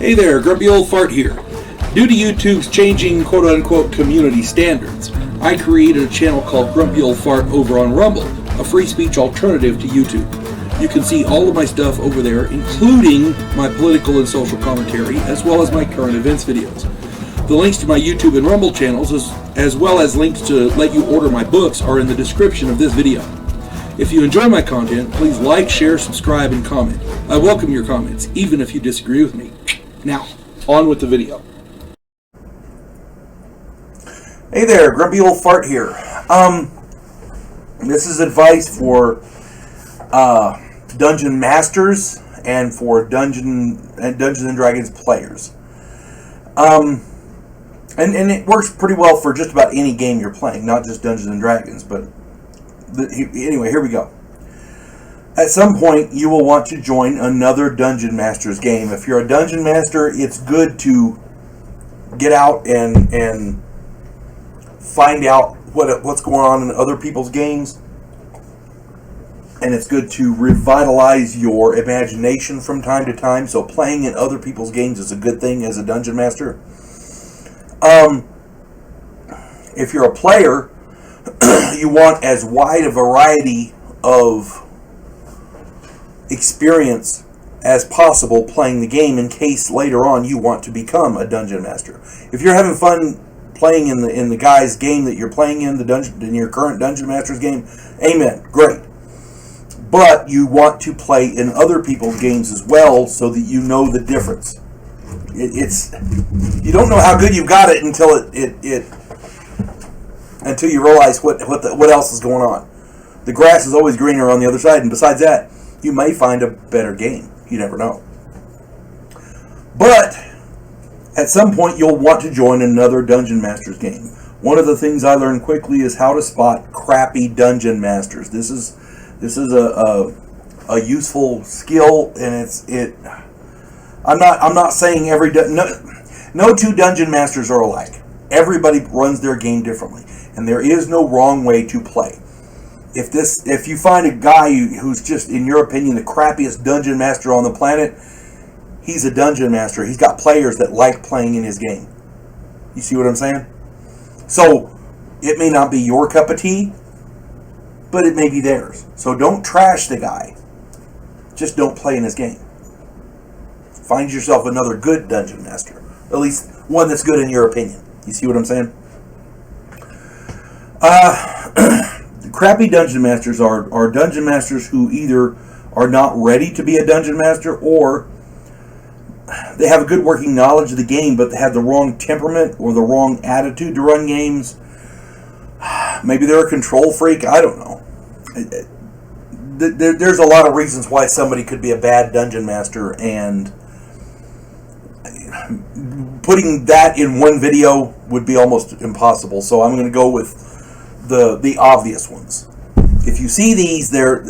Hey there, Grumpy Old Fart here. Due to YouTube's changing quote-unquote community standards, I created a channel called Grumpy Old Fart over on Rumble, a free speech alternative to YouTube. You can see all of my stuff over there, including my political and social commentary, as well as my current events videos. The links to my YouTube and Rumble channels, as well as links to let you order my books, are in the description of this video. If you enjoy my content, please like, share, subscribe, and comment. I welcome your comments, even if you disagree with me. Now, on with the video. Hey there, Grumpy Old Fart here. This is advice for Dungeon Masters and for Dungeons and Dragons players. And it works pretty well for just about any game you're playing, not just Dungeons and Dragons. But anyway, here we go. At some point, you will want to join another Dungeon Master's game. If you're a Dungeon Master, it's good to get out and find out what's going on in other people's games. And it's good to revitalize your imagination from time to time. So playing in other people's games is a good thing as a Dungeon Master. If you're a player, you want as wide a variety of experience as possible playing the game in case later on you want to become a Dungeon Master. If you're having fun playing in the guy's game that you're playing in your current Dungeon Master's game, amen, great. But you want to play in other people's games as well so that you know the difference. You don't know how good you've got it until until you realize what else is going on. The grass is always greener on the other side, and besides that, you may find a better game. You never know. But at some point, you'll want to join another Dungeon Master's game. One of the things I learned quickly is how to spot crappy Dungeon Masters. This is a useful skill, and I'm not saying no two Dungeon Masters are alike. Everybody runs their game differently, and there is no wrong way to play. If you find a guy who's just, in your opinion, the crappiest Dungeon Master on the planet, he's a Dungeon Master. He's got players that like playing in his game. You see what I'm saying? So it may not be your cup of tea, but it may be theirs. So don't trash the guy. Just don't play in his game. Find yourself another good Dungeon Master. At least one that's good in your opinion. You see what I'm saying? Crappy Dungeon Masters are Dungeon Masters who either are not ready to be a Dungeon Master, or they have a good working knowledge of the game, but they have the wrong temperament or the wrong attitude to run games. Maybe they're a control freak. I don't know. There's a lot of reasons why somebody could be a bad Dungeon Master, and putting that in one video would be almost impossible. So I'm going to go with the obvious ones. If you see these, they're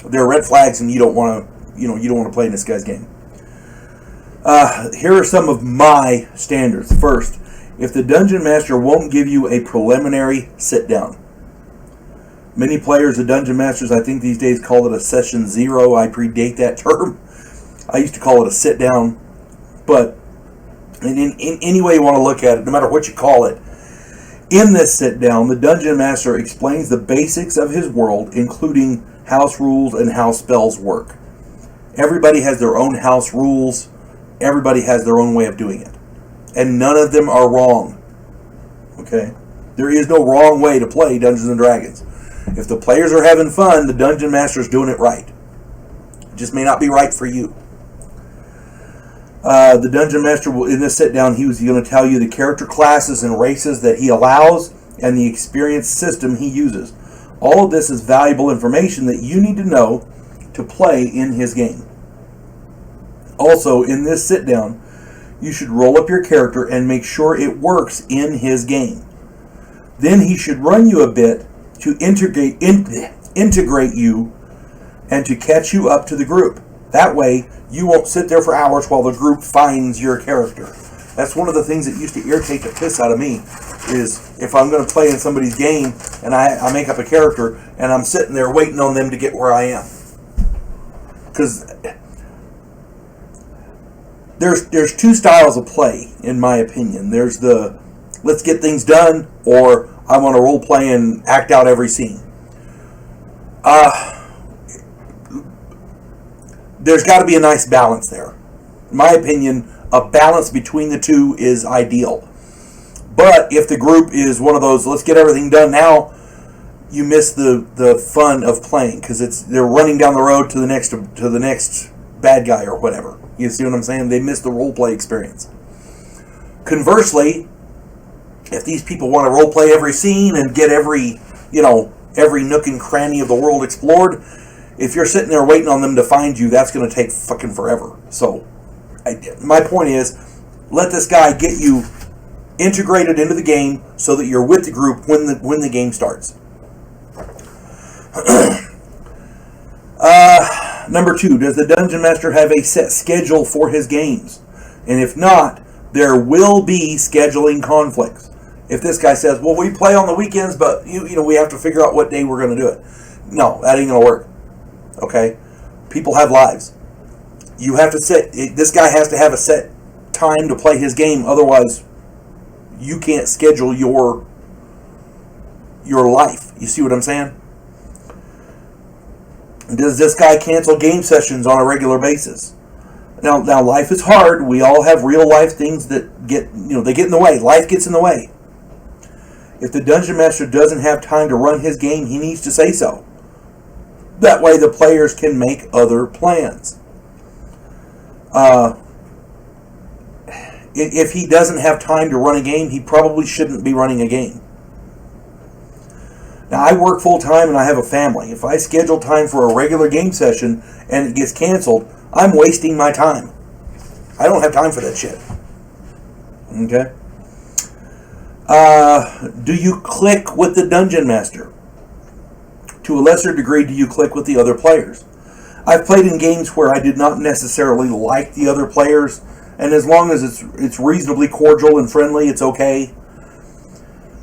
red flags, and you don't want to play in this guy's game. Here are some of my standards. First, if the Dungeon Master won't give you a preliminary sit down. Many players of Dungeon Masters, I think these days, call it a session zero. I predate that term. I used to call it a sit down. But in any way you want to look at it, no matter what you call it, in this sit down, the Dungeon Master explains the basics of his world, including house rules and how spells work. Everybody has their own house rules. Everybody has their own way of doing it. And none of them are wrong. Okay? There is no wrong way to play Dungeons and Dragons. If the players are having fun, the Dungeon Master is doing it right. It just may not be right for you. The Dungeon Master will, in this sit down, he's going to tell you the character classes and races that he allows and the experience system he uses. All of this is valuable information that you need to know to play in his game. Also, in this sit down, you should roll up your character and make sure it works in his game. Then he should run you a bit to integrate you and to catch you up to the group. That way, you won't sit there for hours while the group finds your character. That's one of the things that used to irritate the piss out of me, is if I'm going to play in somebody's game and I make up a character and I'm sitting there waiting on them to get where I am. Because there's two styles of play, in my opinion. There's the let's get things done, or I want to role play and act out every scene. There's got to be a nice balance there. In my opinion, a balance between the two is ideal. But if the group is one of those, let's get everything done now, you miss the fun of playing, because they're running down the road to the next bad guy or whatever. You see what I'm saying? They miss the role play experience. Conversely, if these people want to role play every scene and get every nook and cranny of the world explored, if you're sitting there waiting on them to find you, that's going to take fucking forever. So, my point is, let this guy get you integrated into the game so that you're with the group when the game starts. Number 2, does the Dungeon Master have a set schedule for his games? And if not, there will be scheduling conflicts. If this guy says, well, we play on the weekends, but we have to figure out what day we're going to do it. No, that ain't going to work. Okay? People have lives. You have to this guy has to have a set time to play his game, otherwise you can't schedule your life. You see what I'm saying? Does this guy cancel game sessions on a regular basis? Now life is hard. We all have real life things that get in the way. Life gets in the way. If the Dungeon Master doesn't have time to run his game, he needs to say so. That way the players can make other plans. If he doesn't have time to run a game, he probably shouldn't be running a game. Now, I work full-time and I have a family. If I schedule time for a regular game session and it gets canceled, I'm wasting my time. I don't have time for that shit. Okay? Do you click with the Dungeon Master? To a lesser degree, do you click with the other players? I've played in games where I did not necessarily like the other players, and as long as it's reasonably cordial and friendly, it's okay.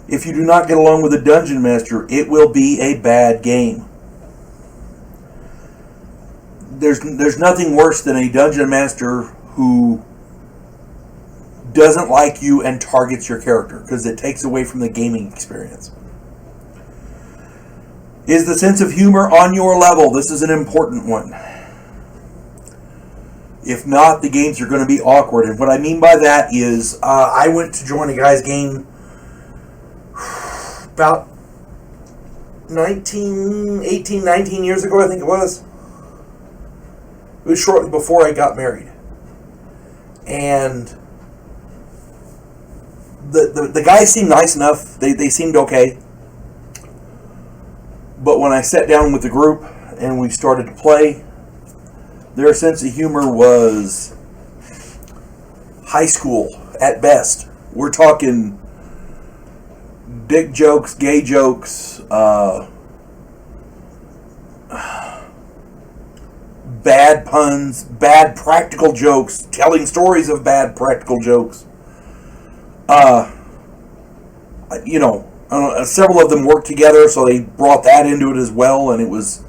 If you do not get along with the Dungeon Master, it will be a bad game. There's nothing worse than a Dungeon Master who doesn't like you and targets your character, because it takes away from the gaming experience. Is the sense of humor on your level? This is an important one. If not, the games are going to be awkward. And what I mean by that is, I went to join a guy's game about 19 years ago, I think it was. It was shortly before I got married. And the guys seemed nice enough. They seemed okay. But when I sat down with the group and we started to play, their sense of humor was high school at best. We're talking dick jokes, gay jokes, bad puns, bad practical jokes, telling stories of bad practical jokes. Several of them worked together, so they brought that into it as well, and it was...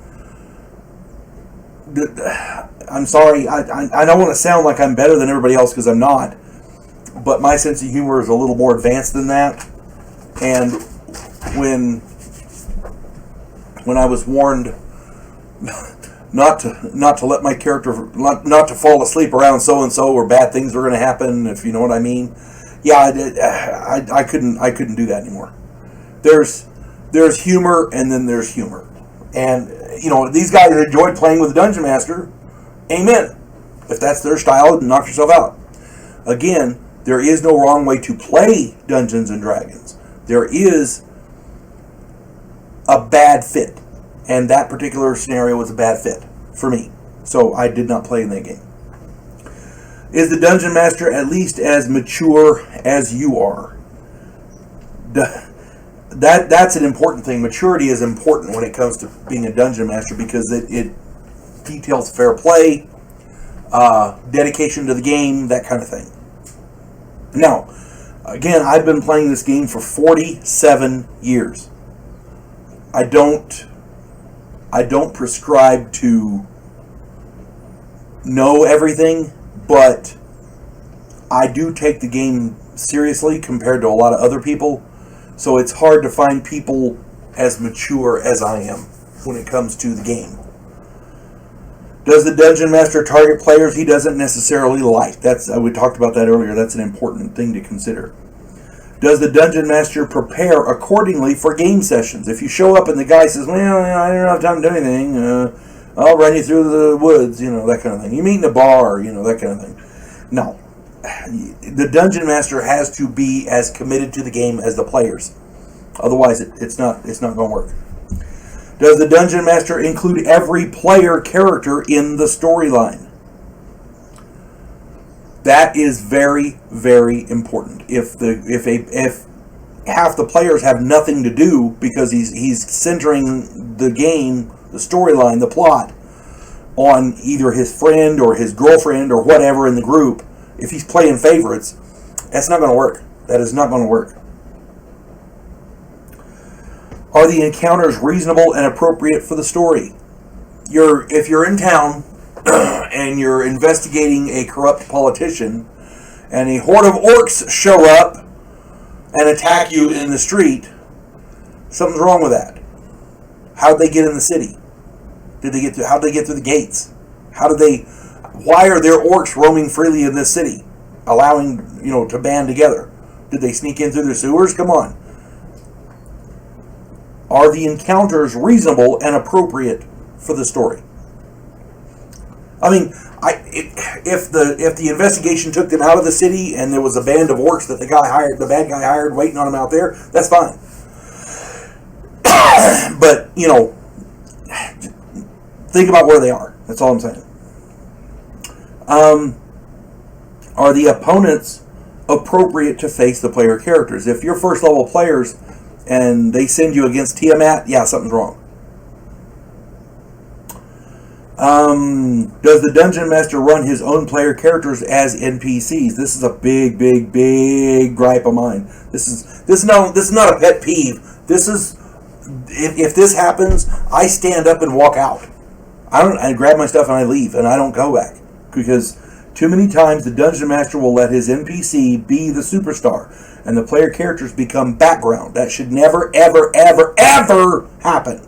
I'm sorry, I don't want to sound like I'm better than everybody else, because I'm not, but my sense of humor is a little more advanced than that. And when I was warned not to let my character, not to fall asleep around so and so, or bad things were going to happen, if you know what I mean, yeah, I couldn't do that anymore. There's humor, and then there's humor, and these guys enjoyed playing with the Dungeon Master. Amen. If that's their style, knock yourself out. Again, there is no wrong way to play Dungeons and Dragons. There is a bad fit, and that particular scenario was a bad fit for me, so I did not play in that game. Is the Dungeon Master at least as mature as you are? That's an important thing. Maturity is important when it comes to being a Dungeon Master, because it details fair play, dedication to the game, that kind of thing. Now, again, I've been playing this game for 47 years. I don't prescribe to know everything, but I do take the game seriously compared to a lot of other people, so it's hard to find people as mature as I am when it comes to the game. Does the Dungeon Master target players he doesn't necessarily like? We talked about that earlier. That's an important thing to consider. Does the Dungeon Master prepare accordingly for game sessions? If you show up and the guy says, well, I don't have time to do anything, I'll run you through the woods, that kind of thing. You meet in a bar, that kind of thing. No. The Dungeon Master has to be as committed to the game as the players. Otherwise, it's not going to work. Does the Dungeon Master include every player character in the storyline? That is very, very important. If half the players have nothing to do because he's centering the game, the storyline, the plot on either his friend or his girlfriend or whatever in the group, if he's playing favorites, that's not going to work. That is not going to work. Are the encounters reasonable and appropriate for the story? If you're in town and you're investigating a corrupt politician and a horde of orcs show up and attack you in the street, something's wrong with that. How'd they get in the city? How'd they get through the gates? Why are there orcs roaming freely in this city, allowing, to band together? Did they sneak in through the sewers? Come on. Are the encounters reasonable and appropriate for the story? I mean, if the investigation took them out of the city and there was a band of orcs that the bad guy hired waiting on him out there, that's fine. But, think about where they are. That's all I'm saying. Are the opponents appropriate to face the player characters? If you're first level players and they send you against Tiamat, yeah, something's wrong. Does the Dungeon Master run his own player characters as NPCs? This is a big, big, big gripe of mine. This is not a pet peeve. This is, if this happens, I stand up and walk out. I grab my stuff and I leave and I don't go back, because too many times the Dungeon Master will let his NPC be the superstar and the player characters become background. That should never, ever, ever, ever happen.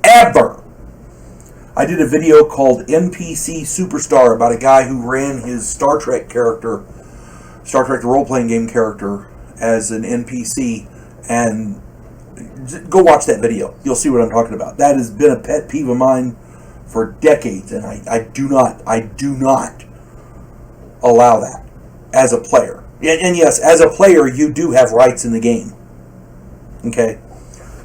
Ever. I did a video called NPC Superstar about a guy who ran his Star Trek character, Star Trek the role-playing game character, as an NPC, and go watch that video. You'll see what I'm talking about. That has been a pet peeve of mine for decades, and I do not allow that as a player. And yes, as a player, you do have rights in the game. Okay?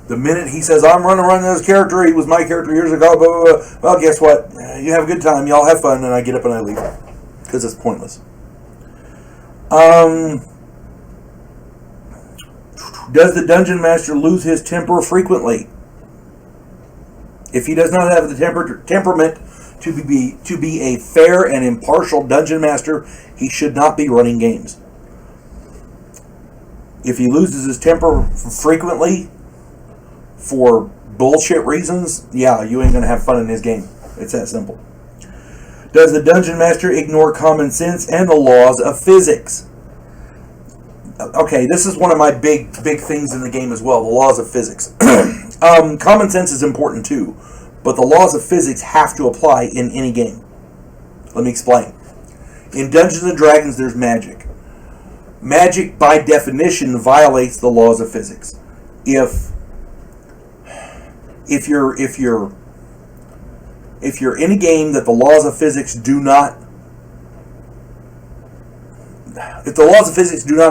The minute he says, I'm running this character, he was my character years ago, blah, blah, blah. Well, guess what? You have a good time, y'all have fun, and I get up and I leave. Because it's pointless. Does the Dungeon Master lose his temper frequently? If he does not have the temperament to be a fair and impartial Dungeon Master, he should not be running games. If he loses his temper frequently for bullshit reasons, yeah, you ain't going to have fun in his game. It's that simple. Does the Dungeon Master ignore common sense and the laws of physics? Okay, this is one of my big things in the game as well, the laws of physics. Common sense is important too, but the laws of physics have to apply in any game. Let me explain. In Dungeons and Dragons, there's magic. Magic, by definition, violates the laws of physics. If you're in a game that the laws of physics do not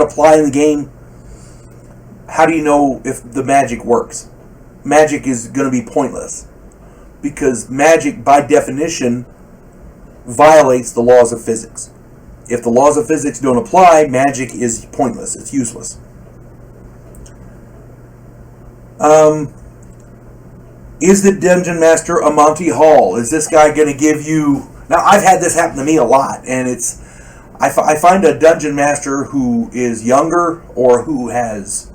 apply in the game, how do you know if the magic works? Magic is going to be pointless, because magic, by definition, violates the laws of physics. If the laws of physics don't apply, magic is pointless. It's useless. Is the Dungeon Master a Monty Hall? Is this guy going to give you... Now, I've had this happen to me a lot, and it's... I find a Dungeon Master who is younger, or who has...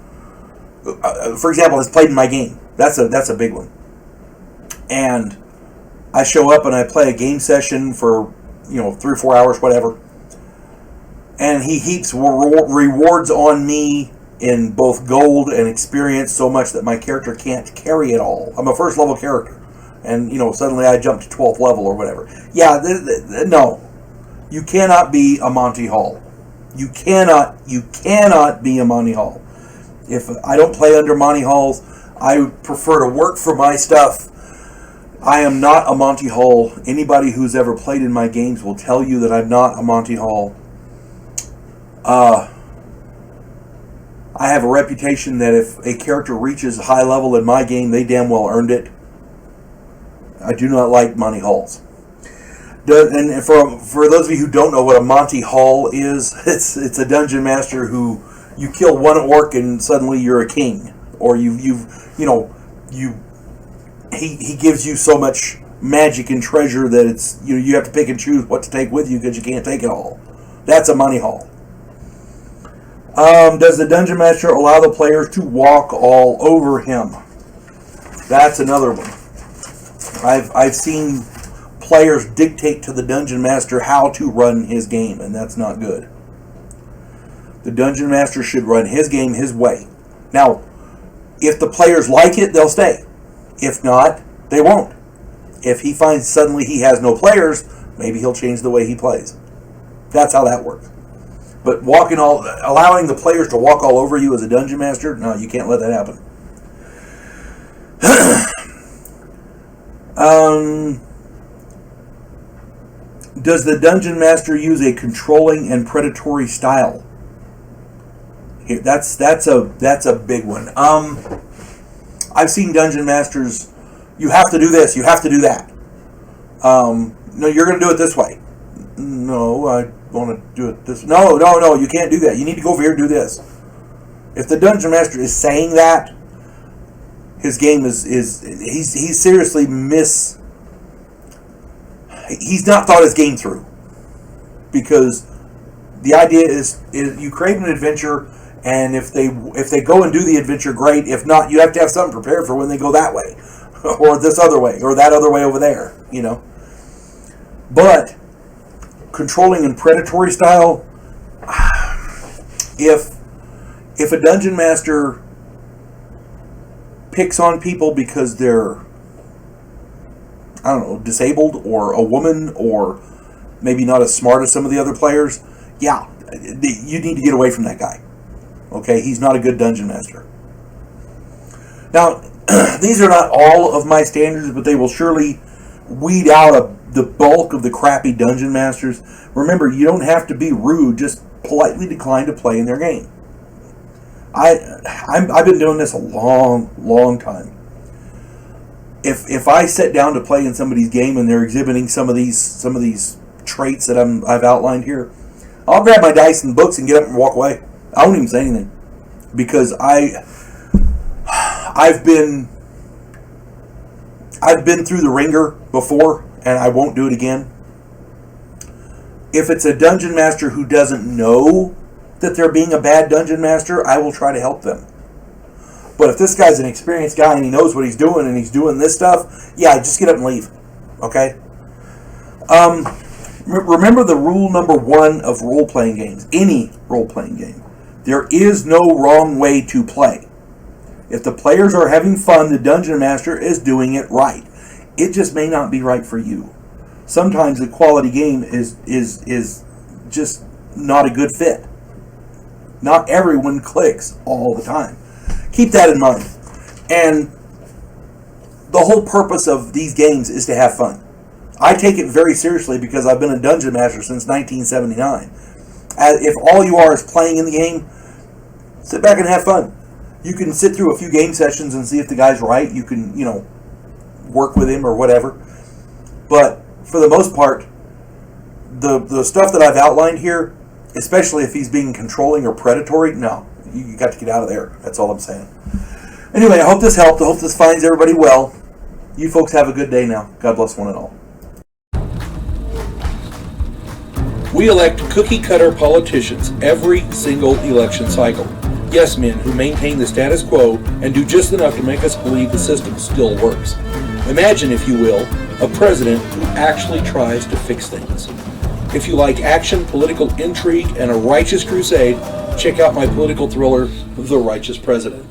for example, has played in my game. That's a big one. And I show up and I play a game session for, 3 or 4 hours, whatever. and he heaps rewards on me in both gold and experience so much that my character can't carry it all. I'm a first level character, and suddenly I jump to 12th level or whatever. Yeah, no, you cannot be a Monty Hall. You cannot be a Monty Hall. If I don't play under Monty Halls, I prefer to work for my stuff. I am not a Monty Hall. Anybody who's ever played in my games will tell you that I'm not a Monty Hall. I have a reputation that if a character reaches a high level in my game, they damn well earned it. I do not like Monty Halls. And for those of you who don't know what a Monty Hall is, it's a dungeon master who you kill one orc and suddenly you're a king, or he gives you so much magic and treasure that it's you have to pick and choose what to take with you because you can't take it all. That's a Monty Hall. Does the dungeon master allow the players to walk all over him? That's another one. I've seen players dictate to the dungeon master how to run his game, and that's not good. The dungeon master should run his game his way. Now, if the players like it, they'll stay. If not, they won't. If he finds suddenly he has no players, maybe he'll change the way he plays. That's how that works. But allowing the players to walk all over you as a dungeon master, no, you can't let that happen. Does the dungeon master use a controlling and predatory style? Here, that's a big one. I've seen dungeon masters. You have to do this. You have to do that. No, you're going to do it this way. No, I want to do it this. No, you can't do that. You need to go over here and do this. If the dungeon master is saying that, his game he's seriously he's not thought his game through. Because the idea is you create an adventure, and if they go and do the adventure, great. If not, you have to have something prepared for when they go that way, or this other way, or that other way over there. But controlling and predatory style, if a dungeon master picks on people because they're, I don't know, disabled, or a woman, or maybe not as smart as some of the other players, yeah, you need to get away from that guy. Okay, he's not a good dungeon master. Now, these are not all of my standards, but they will surely weed out the bulk of the crappy dungeon masters. Remember, you don't have to be rude, just politely decline to play in their game. I've been doing this a long time. If I sit down to play in somebody's game and they're exhibiting some of these traits that I've outlined here, I'll grab my dice and books and get up and walk away. I won't even say anything, because I've been through the ringer before, and I won't do it again. If it's a dungeon master who doesn't know that they're being a bad dungeon master, I will try to help them. But if this guy's an experienced guy and he knows what he's doing and he's doing this stuff, yeah, just get up and leave. Okay? Remember the rule number 1 of role-playing games. Any role-playing game. There is no wrong way to play. If the players are having fun, the dungeon master is doing it right. It just may not be right for you. Sometimes the quality game is just not a good fit. Not everyone clicks all the time. Keep that in mind. And the whole purpose of these games is to have fun. I take it very seriously because I've been a dungeon master since 1979. If all you are is playing in the game, sit back and have fun. You can sit through a few game sessions and see if the guy's right. You can, work with him or whatever. But for the most part, the stuff that I've outlined here, especially if he's being controlling or predatory, no, you got to get out of there. That's all I'm saying. Anyway, I hope this helped. I hope this finds everybody well. You folks have a good day now. God bless one and all. We elect cookie-cutter politicians every single election cycle. Yes men who maintain the status quo and do just enough to make us believe the system still works. Imagine, if you will, a president who actually tries to fix things. If you like action, political intrigue, and a righteous crusade, check out my political thriller, The Righteous President.